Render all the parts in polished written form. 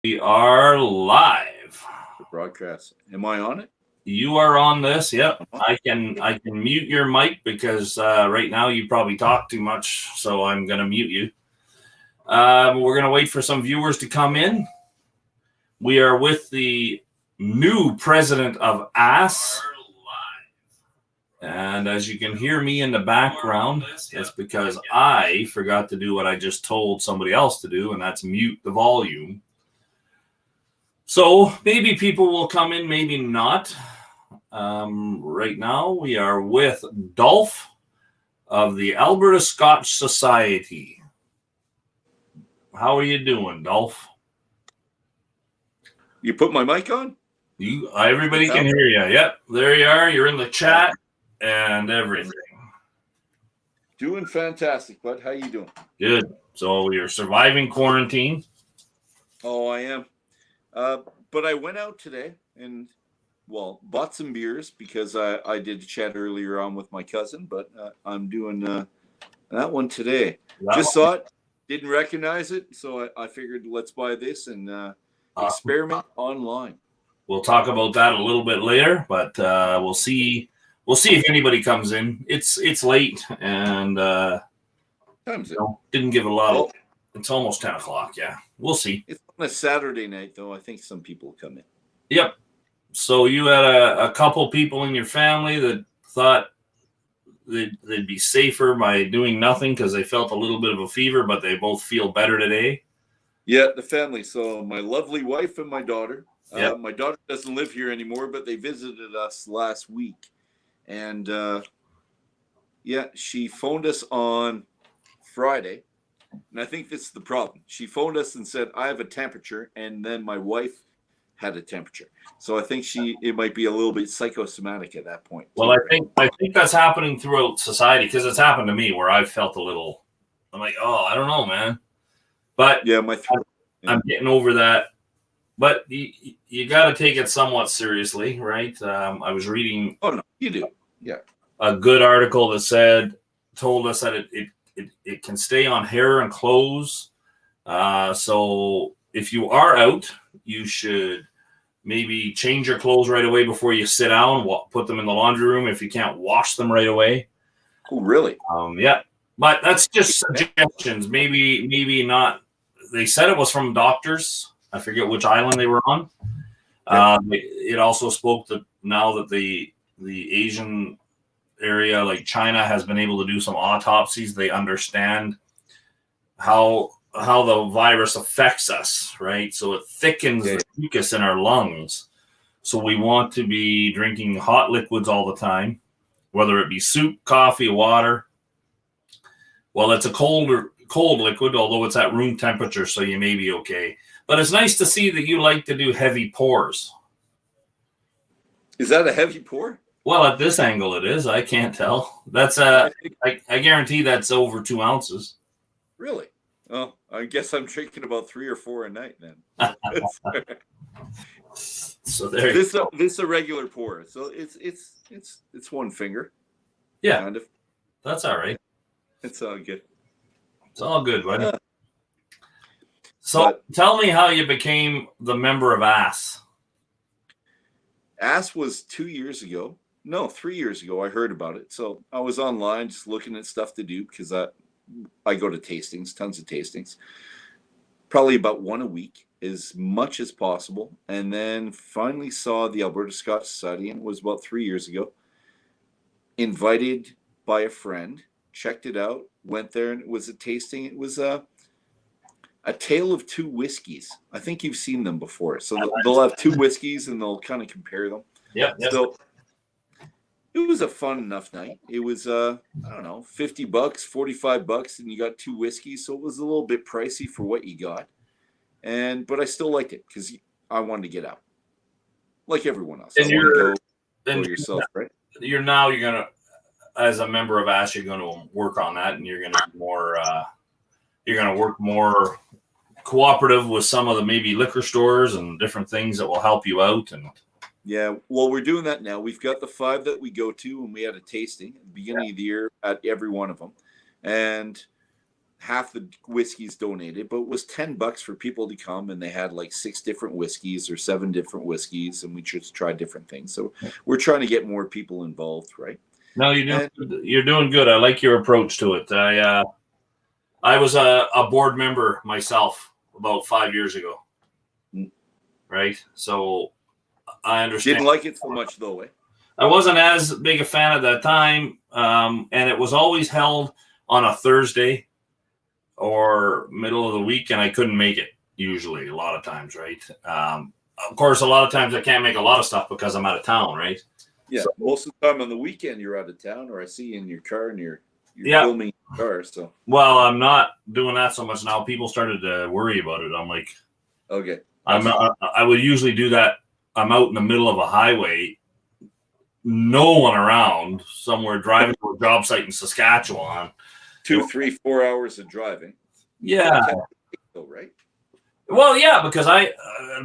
We are live. The broadcast. Am I on it? You are on this. Yep. I'm on. I can mute your mic because right now you probably talk too much, so I'm gonna mute you. We're gonna wait for some viewers to come in. We are with the new president of A.S.S. And as you can hear me in the background, that's because I forgot to do what I just told somebody else to do, and that's mute the volume. So maybe people will come in, maybe not. Right now, we are with Dolph of the ALBERTA SCOTCH Society. How are you doing, Dolph? You put my mic on? Everybody can hear you. Yep, there you are. You're in the chat and everything. Doing fantastic, bud. How you doing? Good. So you're surviving quarantine? Oh, I am. But I went out today and, bought some beers because I did a chat earlier on with my cousin, but I'm doing that one today. Saw it, didn't recognize it, so I figured let's buy this and experiment online. We'll talk about that a little bit later, but we'll see if anybody comes in. It's late and didn't give a lot of. It's almost 10 o'clock. Yeah, we'll see. It's on a Saturday night, though. I think some people will come in. Yep. So you had a couple people in your family that thought they'd be safer by doing nothing because they felt a little bit of a fever, but they both feel better today. Yeah, the family. So my lovely wife and my daughter. Yep. My daughter doesn't live here anymore, but they visited us last week. And, she phoned us on Friday. And I think this is the problem. She phoned us and said, I have a temperature. And then my wife had a temperature. So I think it might be a little bit psychosomatic at that point. Well, I think that's happening throughout society because it's happened to me where I've felt a little, I'm like, oh, I don't know, man. But yeah, I'm getting over that. But you got to take it somewhat seriously, right? I was reading. Oh, no, you do. Yeah. A good article that told us that it can stay on hair and clothes. So if you are out, you should maybe change your clothes right away before you sit down. Put them in the laundry room if you can't wash them right away. Oh, really? Yeah. But that's just suggestions. Maybe not. They said it was from doctors. I forget which island they were on. It also spoke that now that the Asian area like China has been able to do some autopsies, they understand how the virus affects us, right? So it thickens the mucus in our lungs. So we want to be drinking hot liquids all the time, whether it be soup, coffee, water. Well, it's a cold liquid, although it's at room temperature, so you may be okay. But it's nice to see that you like to do heavy pours. Is that a heavy pour? Well, at this angle it is. I can't tell. That's I guarantee that's over 2 ounces. Really? Oh, I guess I'm drinking about 3 or 4 a night then. So there. This is a regular pour. So it's one finger. Yeah. Kind of. That's all right. It's all good. It's all good, buddy. So tell me how you became the member of A.S.S. A.S.S. was 2 years ago. No, 3 years ago. I heard about it. So I was online just looking at stuff to do because I go to tastings, tons of tastings, probably about one a week, as much as possible. And then finally saw the Alberta Scotch Society, and it was about 3 years ago. Invited by a friend, checked it out, went there, and it was a tasting. It was a tale of two whiskeys. I think you've seen them before. So they'll have two whiskeys and they'll kind of compare them. Yeah. So it was a fun enough night. It was, I don't know, $50, $45, and you got two whiskeys. So it was a little bit pricey for what you got. But I still liked it because I wanted to get out. Like everyone else. And go yourself, right? You're going to, as a member of A.S.S., you're going to work on that, and you're going to be more, you're going to work more cooperative with some of the maybe liquor stores and different things that will help you out. And yeah, well, we're doing that now. We've got the 5 that we go to, and we had a tasting at the beginning of the year at every one of them. And half the whiskeys donated, but it was $10 for people to come, and they had like 6 different whiskeys or 7 different whiskeys, and we just tried different things. So we're trying to get more people involved, right? No, you're doing good. I like your approach to it. I was a board member myself about 5 years ago, right? So I understand. Didn't like it so much though, eh? I wasn't as big a fan at that time, and it was always held on a Thursday or middle of the week, and I couldn't make it usually a lot of times, right? Of course, a lot of times I can't make a lot of stuff because I'm out of town, right? Yeah, so, most of the time on the weekend you're out of town, or I see you in your car and you're filming your car. So well, I'm not doing that so much now. People started to worry about it. I'm like, okay, I would usually do that. I'm out in the middle of a highway, no one around, somewhere driving to a job site in Saskatchewan. 2, 3, 4 hours of driving. Yeah. Right. Well, yeah, because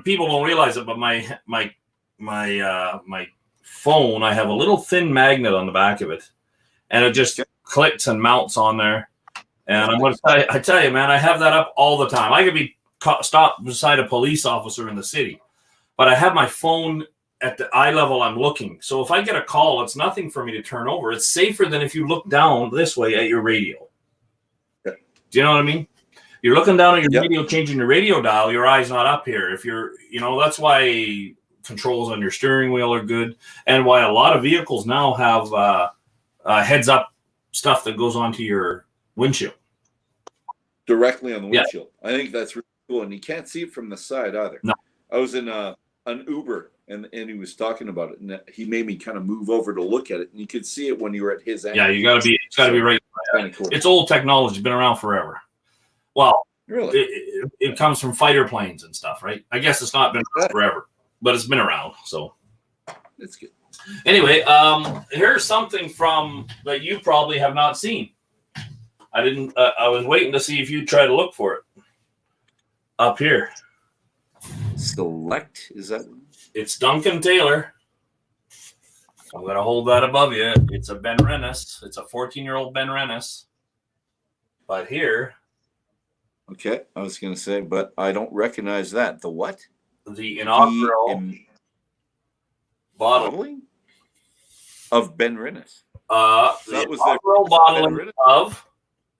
people don't realize it, but my phone, I have a little thin magnet on the back of it, and it just clicks and mounts on there. And I'm going to tell you, man, I have that up all the time. I could be stopped beside a police officer in the city, but I have my phone at the eye level I'm looking. So if I get a call, it's nothing for me to turn over. It's safer than if you look down this way at your radio. Do you know what I mean? You're looking down at your radio, changing your radio dial, your eye's not up here. If you're, that's why controls on your steering wheel are good, and why a lot of vehicles now have heads up stuff that goes onto your windshield. Directly on the windshield. Yeah. I think that's really cool. And you can't see it from the side either. No. I was in an Uber and he was talking about it, and he made me kind of move over to look at it, and you could see it when you were at his angle. Yeah, it's got to be right. Cool. It's old technology. It's been around forever. Well, really, it comes from fighter planes and stuff, right? I guess it's not been around forever, but it's been around. So that's good. Anyway, here's something that you probably have not seen. I didn't. I was waiting to see if you'd try to look for it. Up here. Select, is that? It's Duncan Taylor. I'm going to hold that above you. It's a Ben Rennes. It's a 14-year-old Ben Rennes. But here. Okay, I was going to say, but I don't recognize that. The what? The inaugural bottling of Ben Rennes. That was the inaugural bottling of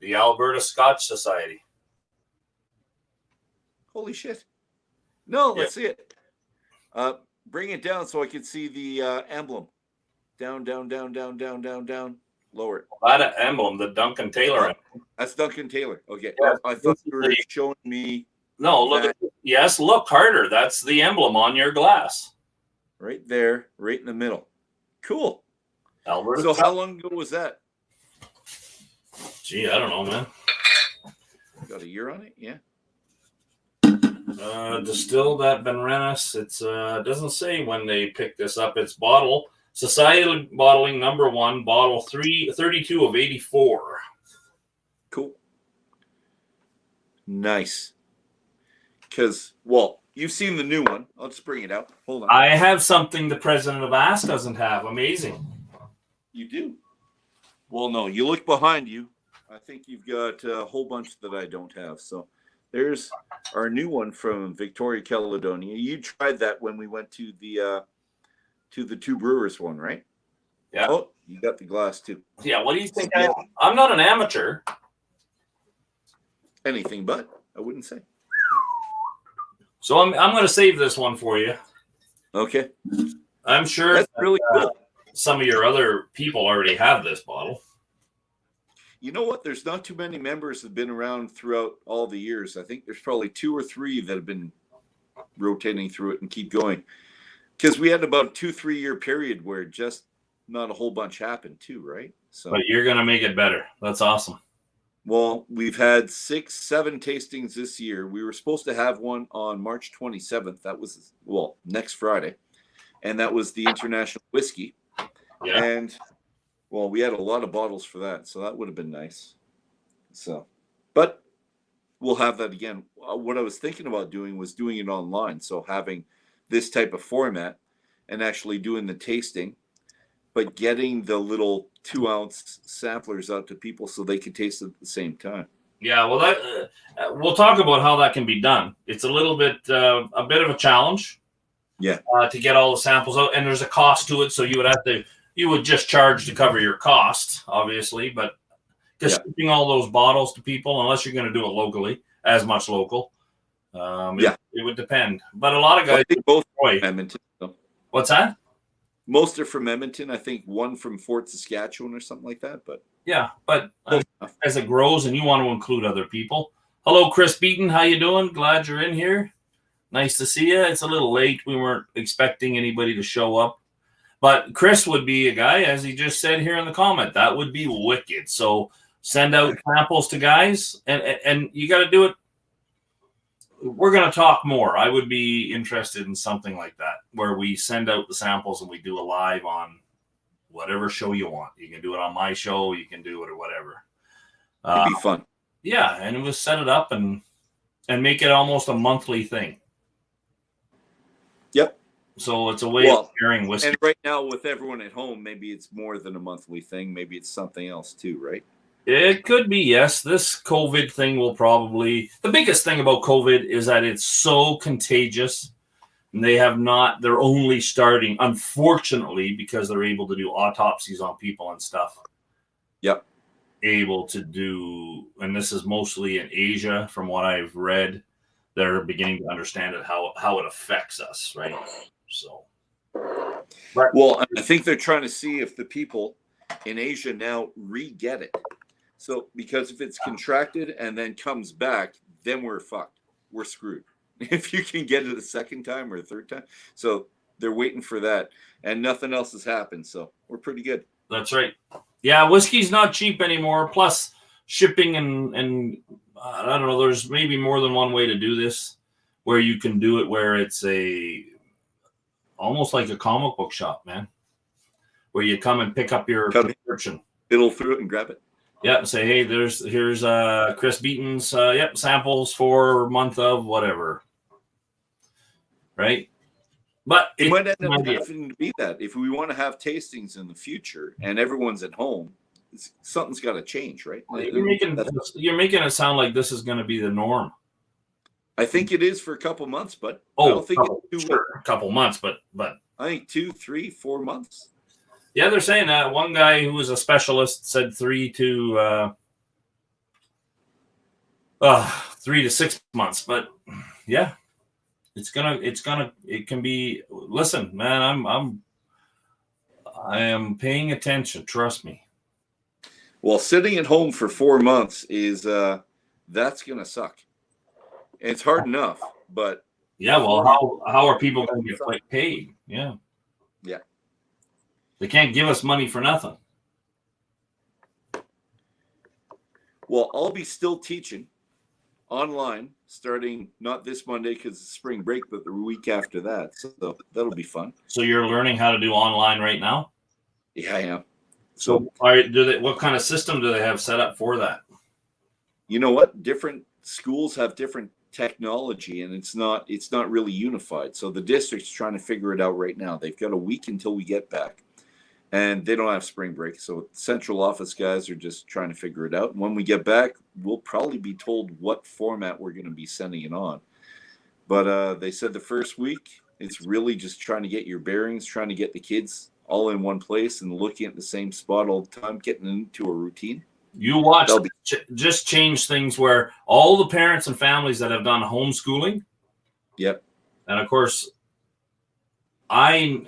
the Alberta Scotch Society. Holy shit. No, let's see it. Bring it down so I can see the emblem. Down. Lower it. That emblem, the Duncan Taylor emblem. That's Duncan Taylor. Okay. Yeah, I thought you were showing me. No, look. Yes, look harder. That's the emblem on your glass. Right there, right in the middle. Cool. Alberta. So how long ago was that? Gee, I don't know, man. Got a year on it? Yeah. Distilled at Ben Rennes. It's doesn't say when they picked this up. It's Society bottling number 1, bottle 32 of 84. Cool. Nice. Because, well, you've seen the new one. I'll just bring it out. Hold on. I have something the President of A.S.S doesn't have. Amazing. You do? Well, no. You look behind you. I think you've got a whole bunch that I don't have. So there's our new one from Victoria, Caledonia. You tried that when we went to the Two Brewers one, right? Yeah. Oh, you got the glass too. Yeah. What do you think? I'm not an amateur. Anything but, I wouldn't say. So I'm going to save this one for you. Okay. I'm sure that's really cool. Some of your other people already have this bottle. You know what? There's not too many members that have been around throughout all the years. I think there's probably 2 or 3 that have been rotating through it and keep going. Because we had about a 2-3 year period where just not a whole bunch happened too, right? So, but you're going to make it better. That's awesome. Well, we've had 6-7 tastings this year. We were supposed to have one on March 27th. That was, next Friday. And that was the International Whisky. Yeah. And, we had a lot of bottles for that. So that would have been nice. So, but we'll have that again. What I was thinking about doing was doing it online. So having this type of format and actually doing the tasting, but getting the little 2-ounce samplers out to people so they could taste it at the same time. Yeah, well, that we'll talk about how that can be done. It's a little bit a bit of a challenge. Yeah. To get all the samples out, and there's a cost to it. So you would just charge to cover your costs, obviously, but just shipping all those bottles to people, unless you're going to do it locally, as much local, it would depend. But a lot of guys, both from Edmonton. So. What's that? Most are from Edmonton. I think one from Fort Saskatchewan or something like that. But yeah, but as it grows, and you want to include other people. Hello, Chris Beaton. How you doing? Glad you're in here. Nice to see you. It's a little late. We weren't expecting anybody to show up. But Chris would be a guy, as he just said here in the comment. That would be wicked. So send out samples to guys. And you got to do it. We're going to talk more. I would be interested in something like that, where we send out the samples and we do a live on whatever show you want. You can do it on my show. You can do it or whatever. It'd be fun. Yeah, and we'll set it up and make it almost a monthly thing. Yep. So it's a way of sharing whiskey. And right now, with everyone at home, maybe it's more than a monthly thing. Maybe it's something else too, right? It could be, yes. This COVID thing will probably... The biggest thing about COVID is that it's so contagious. And they're only starting, unfortunately, because they're able to do autopsies on people and stuff. Yep. Able to do... And this is mostly in Asia, from what I've read. They're beginning to understand it, how it affects us, right? So, well, I think they're trying to see if the people in Asia now re-get it. So, because if it's contracted and then comes back, then we're fucked. We're screwed. If you can get it a second time or a third time. So they're waiting for that, and nothing else has happened. So we're pretty good. That's right. Yeah, whiskey's not cheap anymore. Plus shipping and I don't know. There's maybe more than one way to do this, where you can do it where it's almost like a comic book shop, man, where you come and pick up your prescription, fiddle through it and grab it. Yeah, and say, hey, here's Chris Beaton's samples for month of whatever, right? But it might end up having to be that if we want to have tastings in the future and everyone's at home, something's got to change, right? You're making it sound like this is going to be the norm. I think it is for a couple months, but I don't think it's a couple months, but I think 2, 3, 4 months. Yeah, they're saying that. One guy who was a specialist said 3 to 6 months. But yeah, it can be. Listen, man, I am paying attention. Trust me. Well, sitting at home for 4 months is that's gonna suck. It's hard enough, but yeah. Well, how are people going to get paid? Yeah. Yeah. They can't give us money for nothing. Well, I'll be still teaching online starting not this Monday because it's spring break, but the week after that. So that'll be fun. So you're learning how to do online right now? Yeah, I am. So what kind of system do they have set up for that? You know what? Different schools have different technology, and it's not really unified. So the district's trying to figure it out right now. They've got a week until we get back. And they don't have spring break. So central office guys are just trying to figure it out. And when we get back, we'll probably be told what format we're going to be sending it on. But they said the first week, it's really just trying to get your bearings, trying to get the kids all in one place and looking at the same spot all the time, getting into a routine. You watch just change things where all the parents and families that have done homeschooling. Yep. And of course, I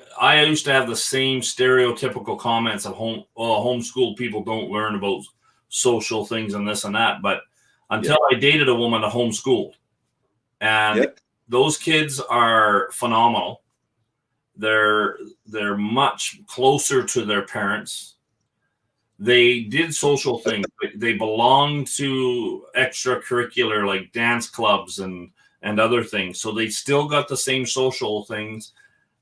used to have the same stereotypical comments of homeschooled people don't learn about social things and this and that. But until I dated a woman that homeschooled, and those kids are phenomenal. They're much closer to their parents. They did social things. They belonged to extracurricular like dance clubs and other things. So they still got the same social things.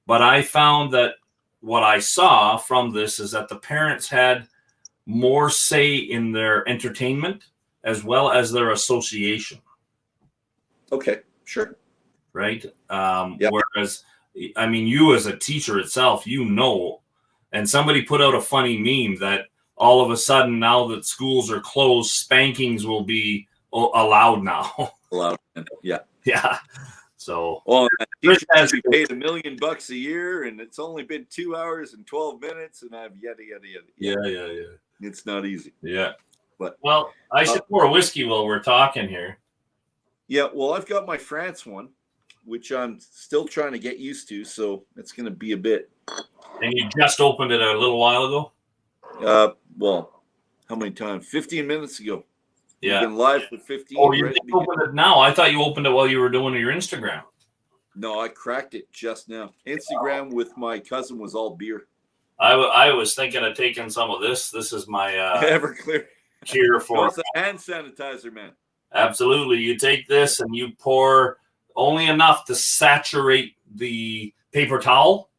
But I found that what I saw from this is that the parents had more say in their entertainment as well as their association. Okay, sure. Right? Whereas, I mean, you as a teacher itself, and somebody put out a funny meme that all of a sudden, now that schools are closed, spankings will be allowed now. Allowed. Yeah. Yeah. So, well, Chris has we paid $1 million a year, and it's only been 2 hours and 12 minutes, and I've yada. Yeah. It's not easy. Yeah. But well, I should pour whiskey while we're talking here. Yeah. Well, I've got my France one, which I'm still trying to get used to, so it's going to be a bit. And you just opened it a little while ago. Well, how many times? 15 minutes ago. Yeah. We've been live for 15. Oh, you opened it now? I thought you opened it while you were doing your Instagram. No, I cracked it just now. Instagram with my cousin was all beer. I was thinking of taking some of this. This is my Everclear cure for it's a hand sanitizer, man. Absolutely. You take this and you pour only enough to saturate the paper towel.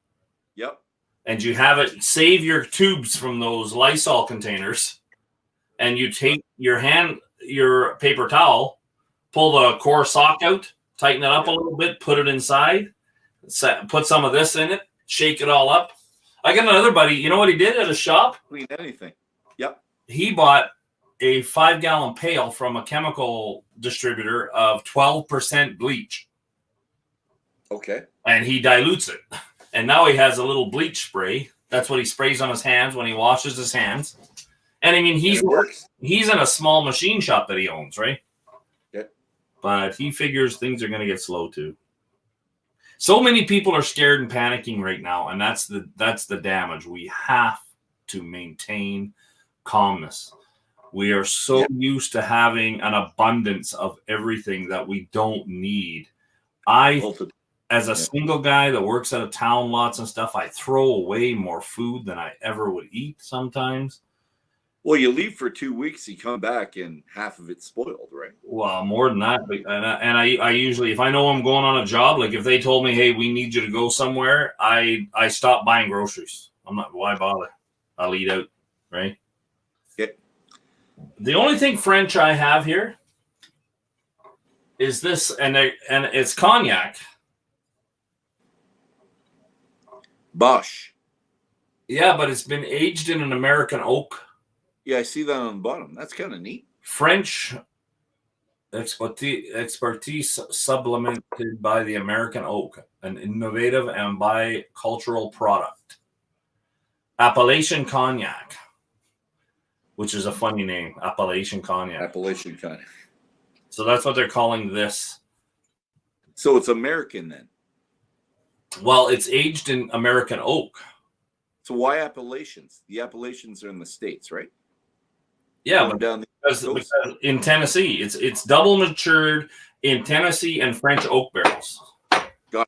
Yep. And you have it save your tubes from those Lysol containers. And you take your paper towel, pull the core sock out, tighten it up a little bit, put it inside, put some of this in it, shake it all up. I got another buddy. You know what he did at a shop? Clean anything. Yep. He bought a 5-gallon pail from a chemical distributor of 12% bleach. Okay. And he dilutes it. And now he has a little bleach spray. That's what he sprays on his hands when he washes his hands. And I mean, he's in a small machine shop that he owns, right? Yeah. But he figures things are going to get slow too. So many people are scared and panicking right now, and that's the damage. We have to maintain calmness. We are so used to having an abundance of everything that we don't need. As a single guy that works at a town lots and stuff, I throw away more food than I ever would eat sometimes. Well, you leave for 2 weeks, you come back, and half of it's spoiled, right? Well, more than that. And I usually, if I know I'm going on a job, like if they told me, hey, we need you to go somewhere, I stop buying groceries. I'm not, why bother? I'll eat out, right? Yeah. The only thing French I have here is this, and it's cognac. Bosch. Yeah, but it's been aged in an American oak. Yeah, I see that on the bottom. That's kind of neat. French expertise supplemented by the American oak, an innovative and bicultural product. Appellation Cognac, which is a funny name. Appellation Cognac. Appellation Cognac. So that's what they're calling this. So it's American then? Well, it's aged in American oak. So why Appalachians? The Appalachians are in the States, right? Yeah, because in Tennessee, it's double matured in Tennessee and French oak barrels. Got it.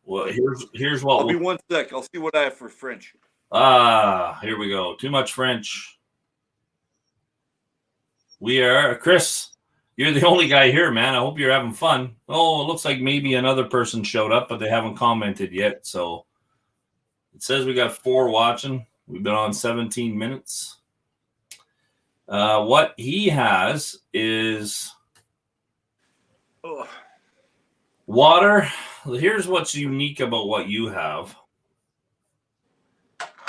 Well, here's what. I'll be 1 sec. I'll see what I have for French. Here we go. Too much French. We are Chris. You're the only guy here, man. I hope you're having fun. Oh, it looks like maybe another person showed up, but they haven't commented yet. So it says we got 4 watching. We've been on 17 minutes. What he has is water. Here's what's unique about what you have.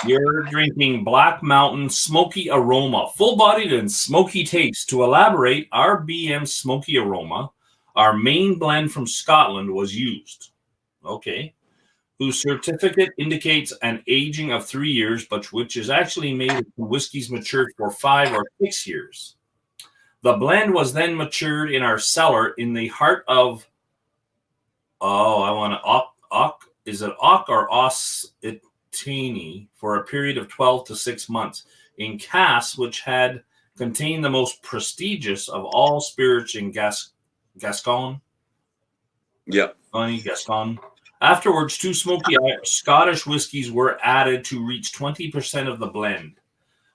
You're drinking Black Mountain Smoky Aroma, full-bodied and smoky taste. To elaborate, our BM Smoky Aroma, our main blend from Scotland, was used. Okay. Whose certificate indicates an aging of 3 years, but which is actually made when whiskies matured for 5 or 6 years. The blend was then matured in our cellar in the heart of, is it Ock or Ossitany for a period of 12 to 6 months in casks which had contained the most prestigious of all spirits in Gascon. Yeah. Gascon. Afterwards, 2 smoky Scottish whiskies were added to reach 20% of the blend,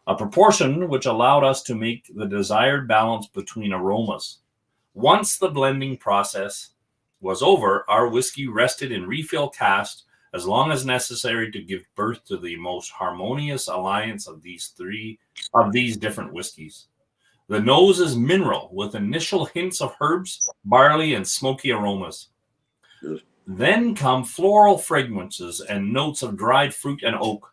a proportion which allowed us to make the desired balance between aromas. Once the blending process was over, our whiskey rested in refill casks as long as necessary to give birth to the most harmonious alliance of these different whiskeys. The nose is mineral with initial hints of herbs, barley, and smoky aromas. Good. Then come floral fragrances and notes of dried fruit and oak.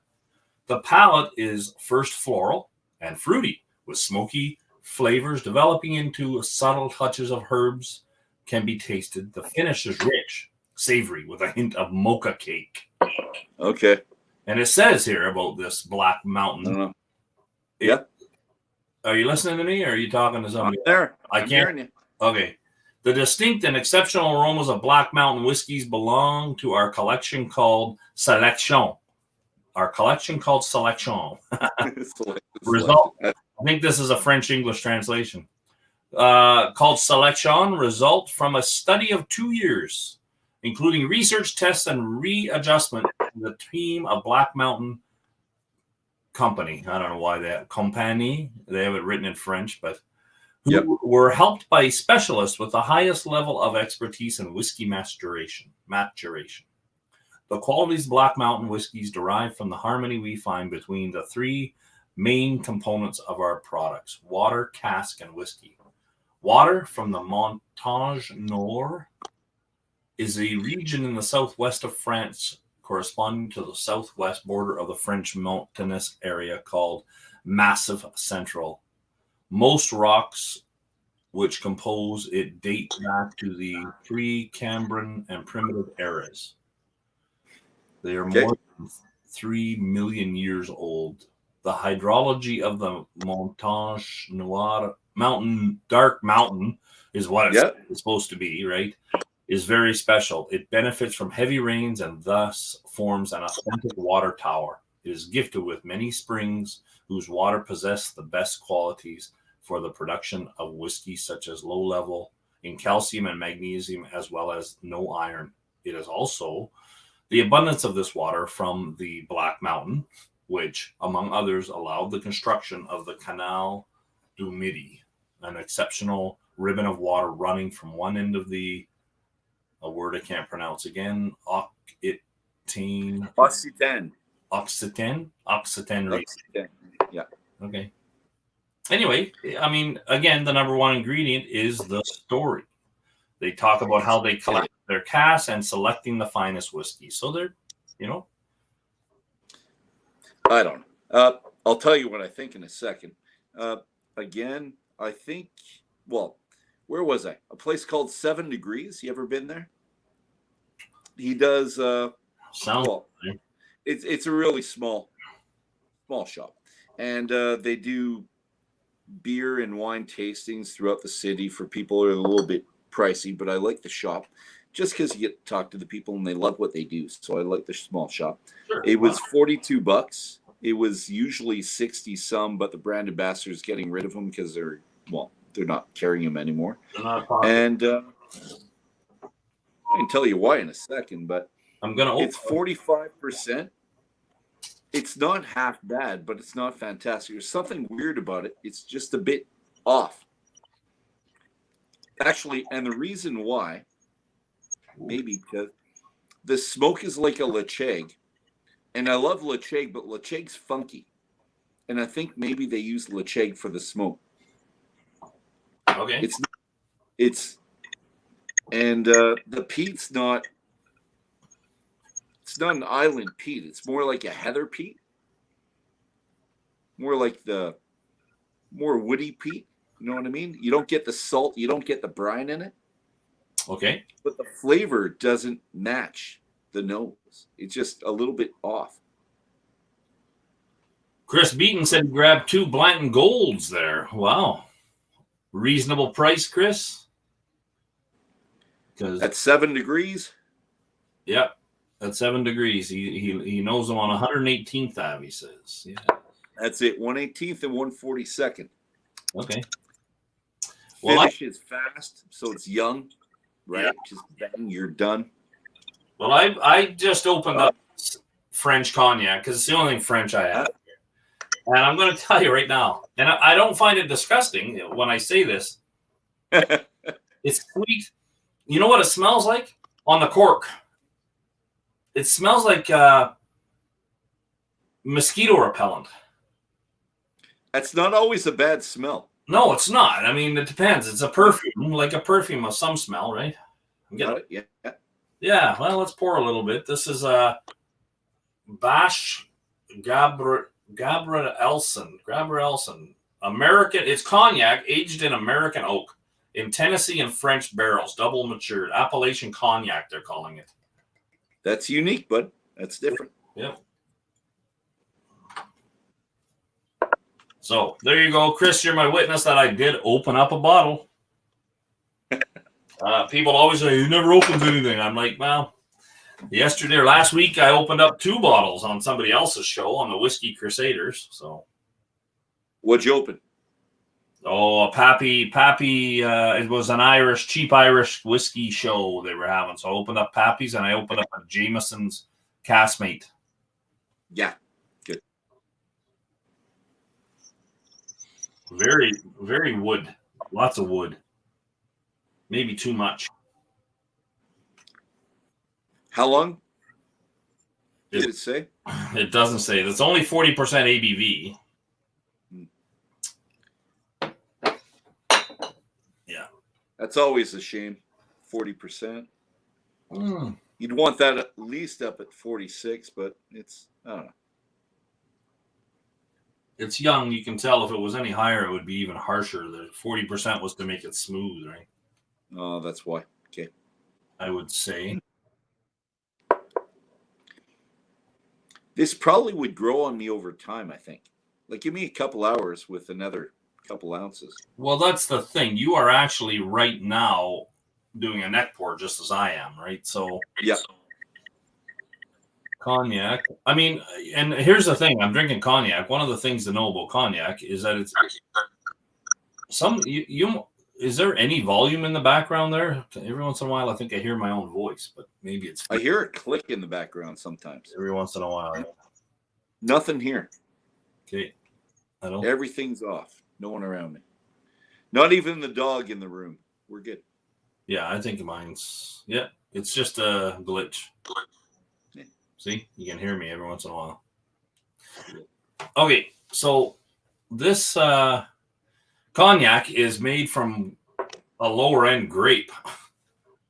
The palate is first floral and fruity with smoky flavors developing into subtle touches of herbs can be tasted. The finish is rich, savory, with a hint of mocha cake. Okay. And it says here about this Black Mountain. I don't know. Yeah. Are you listening to me, or are you talking to somebody? I'm there. I I'm can't. hearing you. Okay. The distinct and exceptional aromas of Black Mountain whiskeys belong to our collection called Selection. Result. I think this is a French-English translation. Called Selection, result from a study of 2 years, including research, tests, and readjustment to the team of Black Mountain Company. I don't know why that company, they have it written in French, but who were helped by specialists with the highest level of expertise in whiskey maturation. The qualities of Black Mountain whiskeys derive from the harmony we find between the three main components of our products: water, cask, and whiskey. Water from the Montage Nord is a region in the southwest of France corresponding to the southwest border of the French mountainous area called Massif Central. Most rocks which compose it date back to the pre-Cambrian and primitive eras. They are more than 3 million years old. The hydrology of the Montage Noir dark mountain is what it's supposed to be, right? Is very special. It benefits from heavy rains and thus forms an authentic water tower. It is gifted with many springs whose water possess the best qualities for the production of whiskey, such as low level in calcium and magnesium, as well as no iron. It is also the abundance of this water from the Black Mountain, which, among others, allowed the construction of the Canal du Midi, an exceptional ribbon of water running from one end of a word I can't pronounce again, Occitan region. Yeah. Okay. Anyway, I mean, again, the number one ingredient is the story. They talk about how they collect their casks and selecting the finest whiskey. So they're, I don't know. I'll tell you what I think in a second. Again, I think, where was I? A place called 7 Degrees. You ever been there? He does, it's a really small shop. And they do beer and wine tastings throughout the city for people who are a little bit pricey, but I like the shop just because you get to talk to the people and they love what they do. So I like the small shop. Sure. It was $42. It was usually 60 some, but the brand ambassador is getting rid of them because they're not carrying them anymore. And I can tell you why in a second, but it's 45%. It's not half bad, but it's not fantastic. There's something weird about it. It's just a bit off. Actually, and the reason why, maybe because the smoke is like a Lecheg. And I love Lecheg, but Lecheg's funky. And I think maybe they use Lecheg for the smoke. Okay. The peat's not, it's not an island peat. It's more like a heather peat. More like the more woody peat. You know what I mean? You don't get the salt. You don't get the brine in it. Okay. But the flavor doesn't match the nose. It's just a little bit off. Chris Beaton said he grabbed 2 Blanton Golds there. Wow. Reasonable price, Chris? At 7 Degrees? Yep. At 7 Degrees. He knows them on 118th Ave, he says. Yeah. That's it. 118th and 142nd. Okay. Finish is fast, so it's young, right? Yeah. Just bang, you're done. Well, I just opened up French cognac because it's the only thing French I have. And I'm going to tell you right now, and I don't find it disgusting when I say this. It's sweet. You know what it smells like? On the cork. It smells like mosquito repellent. That's not always a bad smell. No, it's not. I mean, it depends. It's a perfume, like a perfume of some smell, right? Yeah. Yeah, well, let's pour a little bit. This is Bash Gabrielson. American. It's cognac aged in American oak in Tennessee and French barrels, double matured. Appellation cognac, they're calling it. That's unique, bud. That's different. Yep. So there you go, Chris. You're my witness that I did open up a bottle. People always say, you never opens anything. I'm like, well, yesterday or last week, I opened up 2 bottles on somebody else's show on the Whiskey Crusaders. So, what'd you open? Oh, a Pappy. It was an cheap Irish whiskey show they were having. So I opened up Pappy's and I opened up a Jameson's Castmate. Yeah, good. Very, very wood. Lots of wood. Maybe too much. How long did it say? It doesn't say. It's only 40% ABV. Yeah. That's always a shame. 40%. You'd want that at least up at 46, but it's, I don't know. It's young. You can tell if it was any higher, it would be even harsher. The 40% was to make it smooth, right? Oh, that's why. Okay. I would say. This probably would grow on me over time, I think. Like, give me a couple hours with another couple ounces. Well, that's the thing. You are actually right now doing a neck pour just as I am, right? So, yeah. Cognac. I mean, and here's the thing. I'm drinking cognac. One of the things to know about cognac is that it's is there any volume in the background there? Every once in a while, I think I hear my own voice, but maybe it's... I hear a click in the background sometimes. Every once in a while. Yeah. Nothing here. Okay. I don't... Everything's off. No one around me. Not even the dog in the room. We're good. Yeah, I think mine's... Yeah, it's just a glitch. Yeah. See? You can hear me every once in a while. Okay, so this... cognac is made from a lower end grape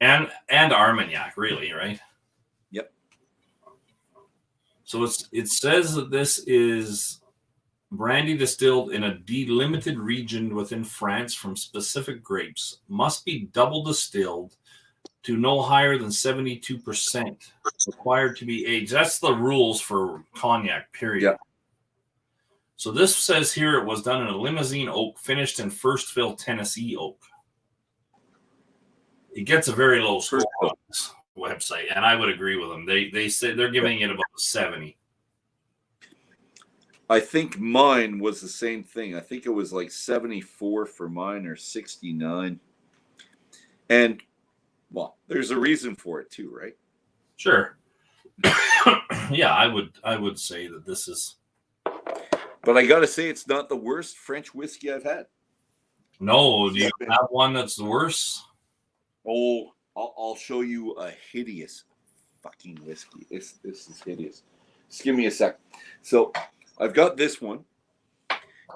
and Armagnac, really, right? Yep. So it says that this is brandy distilled in a delimited region within France from specific grapes, must be double distilled to no higher than 72% required to be aged. That's the rules for cognac, period. Yep. So this says here it was done in a Limousine oak, finished in first fill Tennessee oak. It gets a very low score on this website, and I would agree with them. They say they're giving it about 70. I think mine was the same thing. I think it was like 74 for mine or 69. And, well, there's a reason for it too, right? Sure. Yeah, I would say that this is... But I got to say, it's not the worst French whiskey I've had. No, do you have one that's the worst? Oh, I'll show you a hideous fucking whiskey. This is hideous. Just give me a sec. So I've got this one,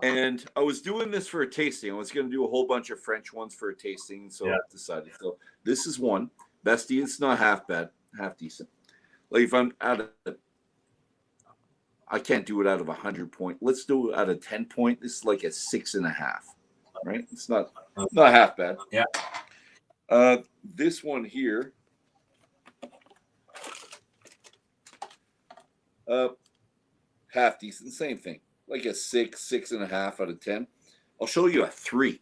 and I was doing this for a tasting. I was going to do a whole bunch of French ones for a tasting, so I decided. So this is one. Bestie, it's not half bad, half decent. Like if I'm out of... I can't do it out of 100 point. Let's do it out of 10 point. This is like a 6.5, right? It's not half bad. Yeah. This one here, half decent, same thing. Like a 6.5 out of 10. I'll show you a 3.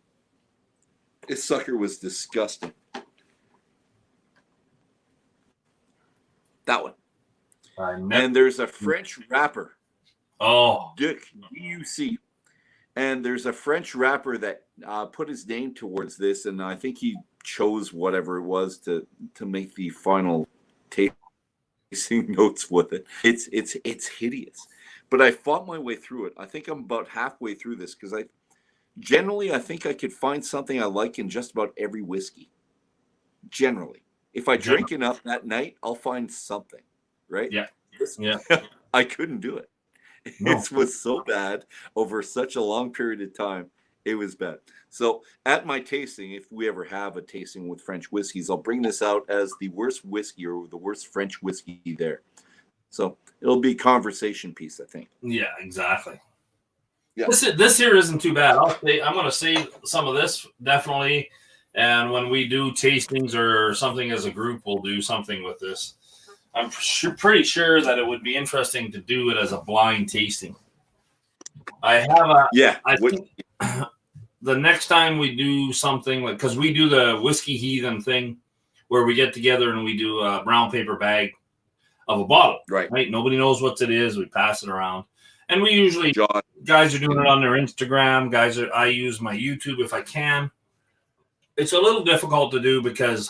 This sucker was disgusting. That one. And there's a French rapper. Oh. D-U-C. And there's a French rapper that put his name towards this, and I think he chose whatever it was to make the final tasting notes with it. It's hideous. But I fought my way through it. I think I'm about halfway through this because I think I could find something I like in just about every whiskey. Generally. If I drink enough that night, I'll find something. Right? Yeah. Yeah. I couldn't do it. No. It was so bad over such a long period of time. It was bad. So at my tasting, if we ever have a tasting with French whiskeys, I'll bring this out as the worst whiskey or the worst French whiskey there. So it'll be a conversation piece, I think. Yeah, exactly. Yeah. This here isn't too bad. I'm going to save some of this definitely, and when we do tastings or something as a group, we'll do something with this. I'm pretty sure that it would be interesting to do it as a blind tasting. I have a Yeah. I think the next time we do something like, because we do the Whiskey Heathen thing where we get together and we do a brown paper bag of a bottle. Right. Nobody knows what it is. We pass it around. And we usually, guys are doing it on their Instagram. I use my YouTube if I can. It's a little difficult to do because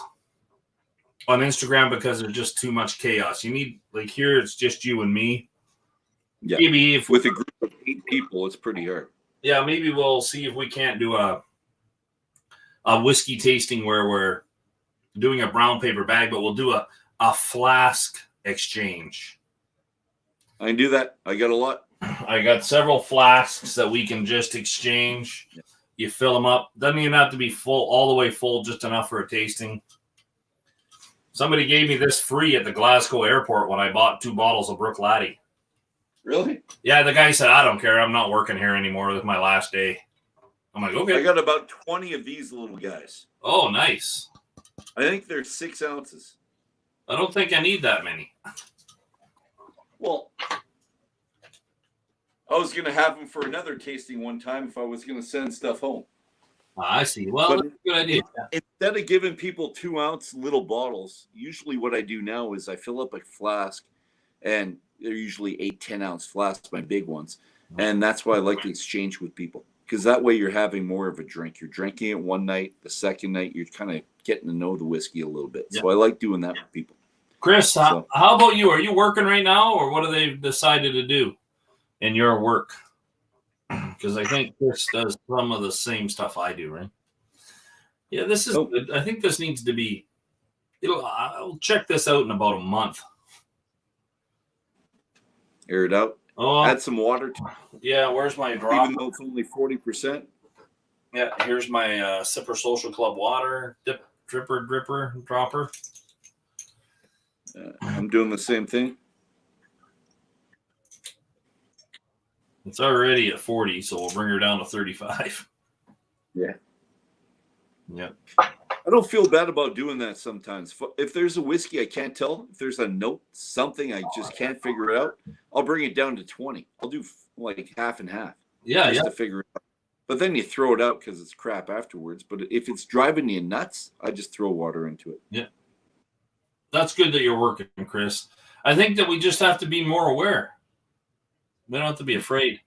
on Instagram, because there's just too much chaos. You need, like here, it's just you and me. Yeah. Maybe if with a group of 8 people, it's pretty hard. Yeah, maybe we'll see if we can't do a whiskey tasting where we're doing a brown paper bag, but we'll do a flask exchange. I can do that. I got a lot. I got several flasks that we can just exchange. Yeah. You fill them up. Doesn't even have to be full, all the way full, just enough for a tasting. Somebody gave me this free at the Glasgow airport when I bought 2 bottles of Brook Laddie. Really? Yeah, the guy said, I don't care. I'm not working here anymore. This is my last day. I'm like, okay. I got about 20 of these little guys. Oh, nice. I think they're 6 ounces. I don't think I need that many. Well, I was going to have them for another tasting one time if I was going to send stuff home. I see. Well, that's a good idea. Instead of giving people 2-ounce little bottles, usually what I do now is I fill up a flask, and they're usually 8-10 ounce flasks, my big ones. And that's why I like to exchange with people, because that way you're having more of a drink. You're drinking it one night, the second night you're kind of getting to know the whiskey a little bit. Yeah. So I like doing that with people. Chris, how about you? Are you working right now, or what have they decided to do in your work? Because I think Chris does some of the same stuff I do, right? Yeah, this is good. I think this needs to be, I'll check this out in about a month. Air it out. Oh, add some water to it. Yeah, where's my drop? Even though it's only 40%. Yeah, here's my Sipper Social Club water, dropper. I'm doing the same thing. It's already at 40, so we'll bring her down to 35. Yeah. Yeah. I don't feel bad about doing that sometimes. If there's a whiskey I can't tell, if there's a note, something I just can't figure it out, I'll bring it down to 20. I'll do like half and half. Yeah, just to figure it out. But then you throw it out because it's crap afterwards. But if it's driving you nuts, I just throw water into it. Yeah. That's good that you're working, Chris. I think that we just have to be more aware. We don't have to be afraid.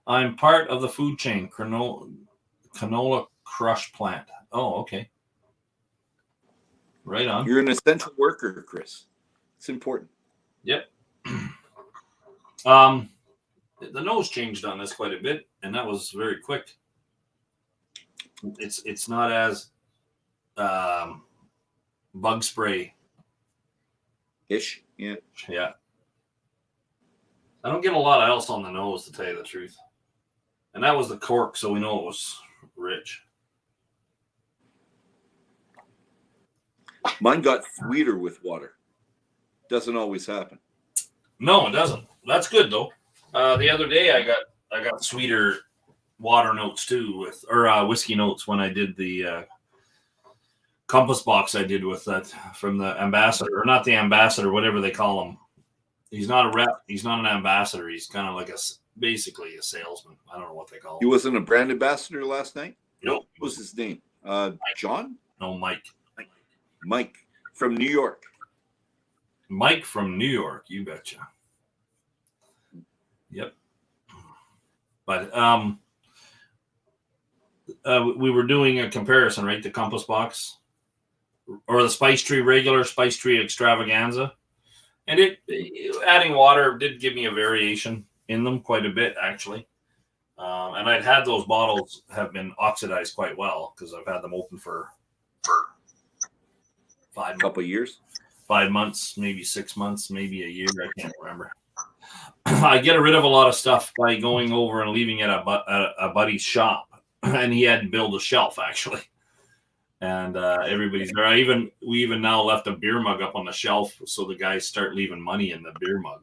I'm part of the food chain, canola crush plant. Oh, okay. Right on. You're an essential worker, Chris. It's important. Yep. The nose changed on this quite a bit, and that was very quick. It's not as bug spray ish. Yeah. Yeah. I don't get a lot else on the nose, to tell you the truth. And that was the cork, so we know it was rich. Mine got sweeter with water. Doesn't always happen. No, it doesn't. That's good though. The other day I got sweeter water notes too, or whiskey notes when I did the compass box I did with that from the ambassador, or not the ambassador, whatever they call him. He's not a rep. He's not an ambassador. He's kind of like basically a salesman. I don't know what they call him. He wasn't a brand ambassador last night? No. What was his name? John? No, Mike. Mike from New York. Mike from New York. You betcha. Yep. But we were doing a comparison, right? The compass box or the Spice Tree regular, Spice Tree extravaganza. And adding water did give me a variation in them quite a bit, actually. And I'd had those bottles have been oxidized quite well because I've had them open for 5 couple years, 5 months, maybe 6 months, maybe a year. I can't remember. I get rid of a lot of stuff by going over and leaving it at a buddy's shop, and he had to build a shelf actually. And everybody's there. We even now left a beer mug up on the shelf, so the guys start leaving money in the beer mug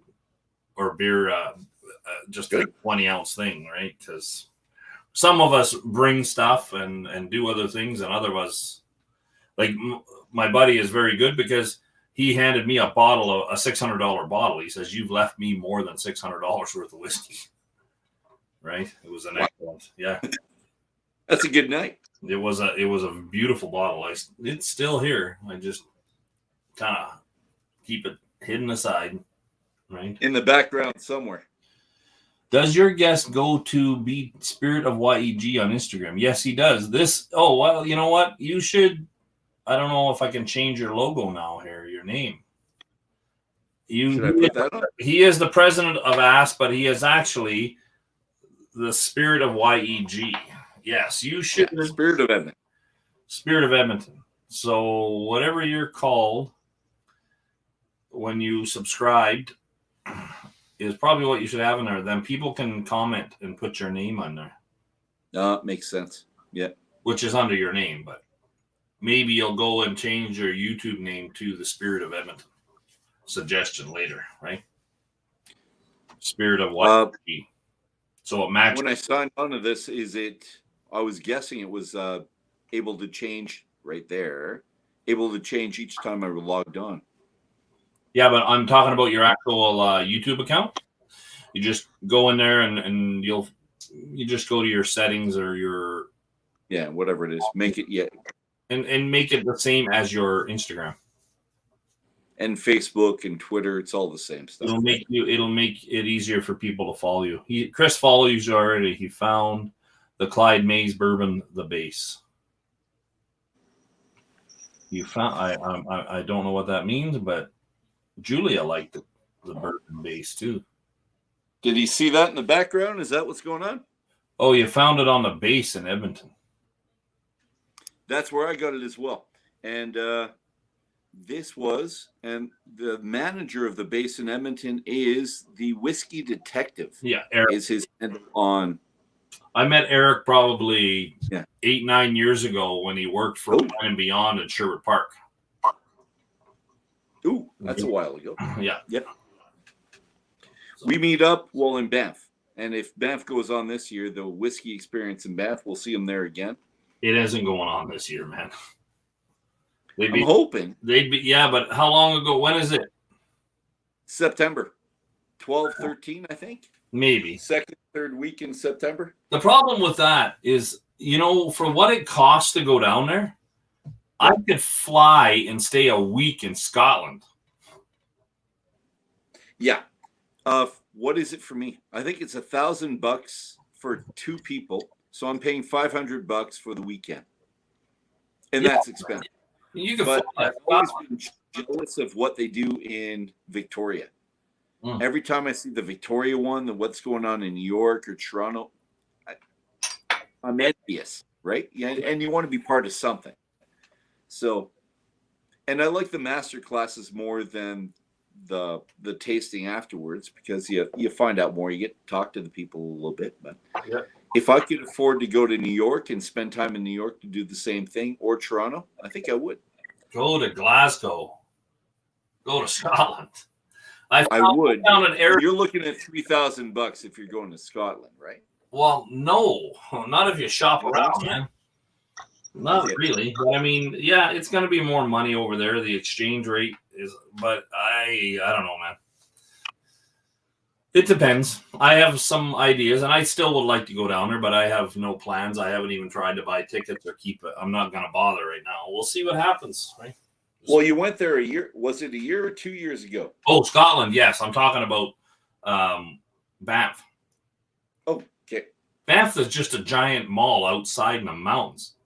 or beer, just a 20-ounce thing, right? Because some of us bring stuff and do other things, and other of us, like my buddy is very good because he handed me a $600 bottle. He says, "You've left me more than $600 worth of whiskey." Right? It was an excellent, yeah. That's a good night. It was a beautiful bottle. It's still here. I just kind of keep it hidden aside, right? In the background somewhere. Does your guest go to be Spirit of YEG on Instagram? Yes, he does. Well, you know what? You should. I don't know if I can change your logo now here, your name. Should I put that on? He is the president of A.S.S, but he is actually the Spirit of YEG. Yes, you should. Yeah, Spirit of Edmonton. Spirit of Edmonton. So whatever you're called when you subscribed is probably what you should have in there. Then people can comment and put your name on there. Makes sense. Yeah. Which is under your name, but maybe you'll go and change your YouTube name to the Spirit of Edmonton. Suggestion later, right? Spirit of YEG. So it matches. When I signed on to this, I was guessing it was able to change right there, able to change each time I logged on. Yeah, but I'm talking about your actual YouTube account. You just go in there and you just go to your settings or your whatever it is. Make it and make it the same as your Instagram and Facebook and Twitter. It's all the same stuff. It'll make it easier for people to follow you. Chris follows you already. He found the Clyde Mays Bourbon, the base. You found I don't know what that means, but Julia liked the bourbon base too. Did he see that in the background? Is that what's going on? Oh, you found it on the base in Edmonton. That's where I got it as well. And the manager of the base in Edmonton is the Whiskey Detective. Yeah, Eric is his handle on. I met Eric probably 8-9 years ago when he worked for Wine and Beyond in Sherwood Park. Ooh, that's a while ago. Yeah. Yep. We meet up in Banff. And if Banff goes on this year, the whiskey experience in Banff, we'll see him there again. It isn't going on this year, man. I'm hoping. But how long ago? When is it? September. 12, 13, I think. Maybe. Second, third week in September. The problem with that is, for what it costs to go down there, I could fly and stay a week in Scotland. Yeah. What is it for me? I think it's $1,000 for 2 people. So I'm paying $500 for the weekend. And that's expensive. You can but I've always been jealous of what they do in Victoria. Every time I see the Victoria one, what's going on in New York or Toronto, I'm envious, right? Yeah, and you want to be part of something. So, and I like the master classes more than the tasting afterwards because you find out more. You get to talk to the people a little bit. But if I could afford to go to New York and spend time in New York to do the same thing, or Toronto, I think I would. Go to Glasgow. Go to Scotland. I would. You're looking at $3,000 if you're going to Scotland, right? Well, no, not if you shop around, man. Not really. But I mean, yeah, it's going to be more money over there. The exchange rate is, but I don't know, man. It depends. I have some ideas, and I still would like to go down there, but I have no plans. I haven't even tried to buy tickets or keep it. I'm not going to bother right now. We'll see what happens, right? Well, you went there a year. Was it a year or 2 years ago? Oh, Scotland. Yes. I'm talking about Banff. Oh, okay. Banff is just a giant mall outside in the mountains.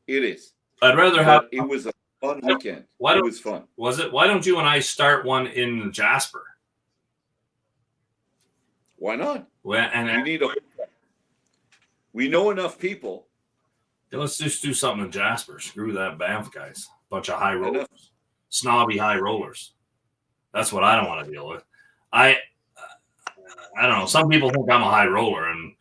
It is. I'd rather have. It was a fun weekend. It was fun. Was it? Why don't you and I start one in Jasper? Why not? Well, we know enough people. Yeah, let's just do something in Jasper. Screw that Banff guys. Bunch of high rollers. Snobby high rollers. That's what I don't want to deal with. I don't know. Some people think I'm a high roller, and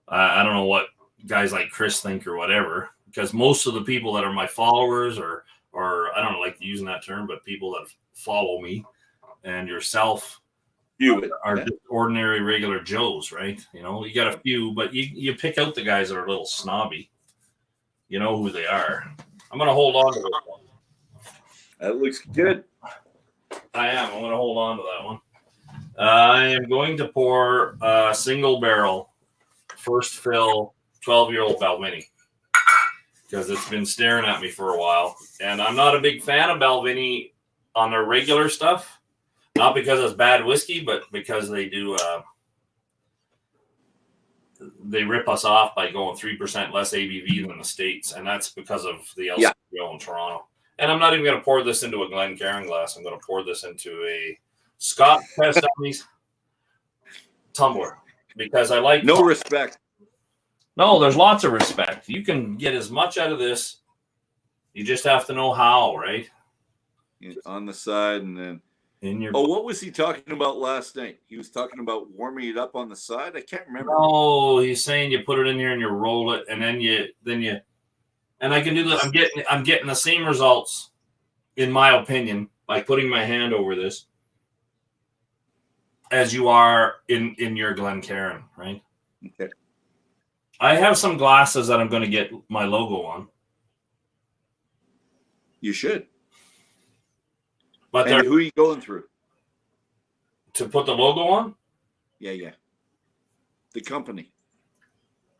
I don't know what guys like Chris think or whatever, because most of the people that are my followers or I don't like using that term, but people that follow me and yourself, are just ordinary, regular Joes, right? You know, you got a few, but you pick out the guys that are a little snobby. You know who they are. I'm going to hold on to this one. That looks good. I am. I'm going to hold on to that one. I am going to pour a single barrel, first fill, 12-year-old Balvenie, because it's been staring at me for a while. And I'm not a big fan of Balvenie on their regular stuff. Not because it's bad whiskey, but because they do they rip us off by going 3% less ABV than the States, and that's because of the LCBO in Toronto. And I'm not even going to pour this into a Glencairn glass. I'm going to pour this into a Scotch Press Dummies tumbler because I like respect. No, there's lots of respect. You can get as much out of this. You just have to know how, right? On the side and then in your. Oh, what was he talking about last night? He was talking about warming it up on the side. I can't remember. Oh, he's saying you put it in here and you roll it, and then you, and I can do that. I'm getting the same results, in my opinion, by putting my hand over this, as you are in your Glencairn, right? Okay. I have some glasses that I'm going to get my logo on. You should. But who are you going through? To put the logo on? Yeah. The company.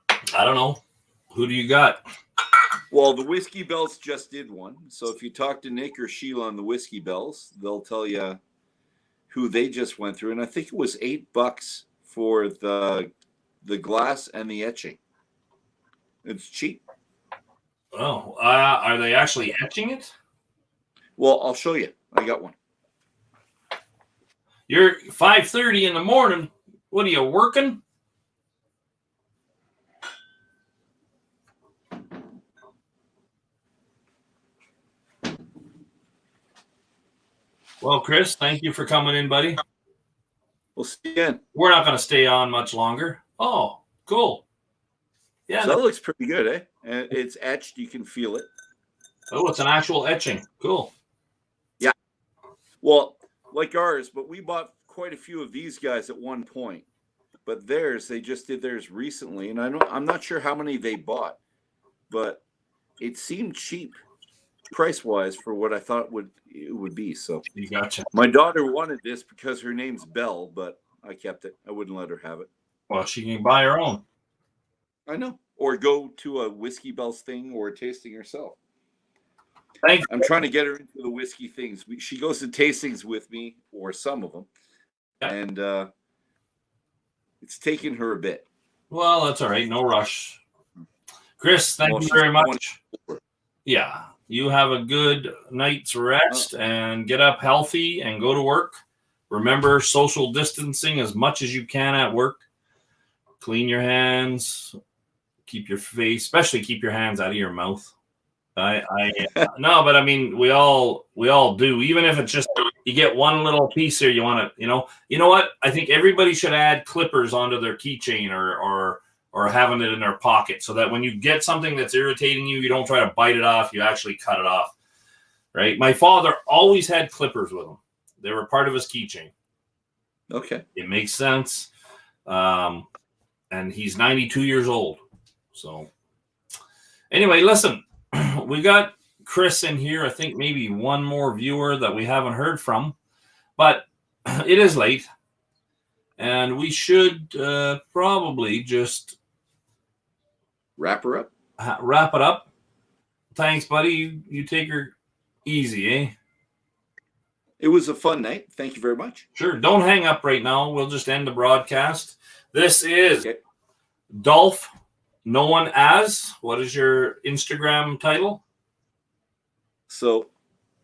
I don't know. Who do you got? Well, the Whiskey Bells just did one. So if you talk to Nick or Sheila on the Whiskey Bells, they'll tell you who they just went through. And I think it was $8 for the glass and the etching. It's cheap. Oh, are they actually etching it? Well, I'll show you. I got one. You're 5:30 in the morning. What are you working? Well, Chris, thank you for coming in, buddy. We'll see you again. We're not going to stay on much longer. Oh, cool. Yeah, so that looks pretty good, eh? And it's etched. You can feel it. Oh, it's an actual etching. Cool. Yeah. Well, like ours, but we bought quite a few of these guys at one point. But theirs, they just did theirs recently, and I'm not sure how many they bought, but it seemed cheap, price-wise, for what I thought it would be. So you gotcha. My daughter wanted this because her name's Belle, but I kept it. I wouldn't let her have it. Well, she can buy her own. I know, or go to a Whiskey Bells thing or a tasting herself. Thanks. I'm trying to get her into the whiskey things. She goes to tastings with me, or some of them, and it's taken her a bit. Well, that's all right. No rush. Chris, thank you very much. Yeah, you have a good night's rest and get up healthy and go to work. Remember social distancing as much as you can at work. Clean your hands. Keep your face, especially keep your hands out of your mouth. No, but I mean, we all do. Even if it's just you get one little piece here, you want to, you know what? I think everybody should add clippers onto their keychain or having it in their pocket, so that when you get something that's irritating you, you don't try to bite it off. You actually cut it off, right? My father always had clippers with him. They were part of his keychain. Okay, it makes sense. And he's 92 years old. So anyway, listen. We got Chris in here. I think maybe one more viewer that we haven't heard from, but it is late, and we should probably just wrap her up. Wrap it up. Thanks, buddy. You take her easy, eh? It was a fun night. Thank you very much. Sure. Don't hang up right now. We'll just end the broadcast. This is Dolph. Known as, what is your Instagram title? So,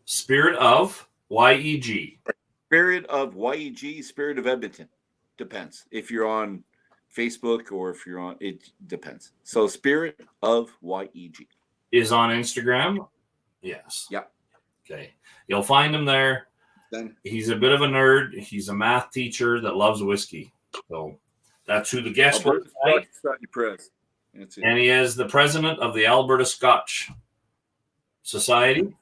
Spirit of YEG. Spirit of YEG, Spirit of Edmonton. Depends. If you're on Facebook or if you're on, it depends. So, Spirit of YEG. Is on Instagram? Yes. Yeah. Okay. You'll find him there. Then. He's a bit of a nerd. He's a math teacher that loves whiskey. So, that's who the guest was tonight. And he is the president of the Alberta Scotch Society.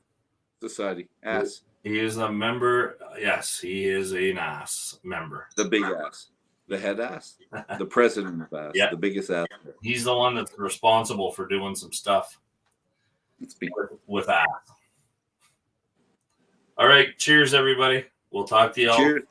AS. He is a member. Yes, he is an ass. member. The big ass. The head ass. The president of A.S.S. Yeah. The biggest ass. He's the one that's responsible for doing some stuff with A.S.S. All right. Cheers, everybody. We'll talk to you all. Cheers.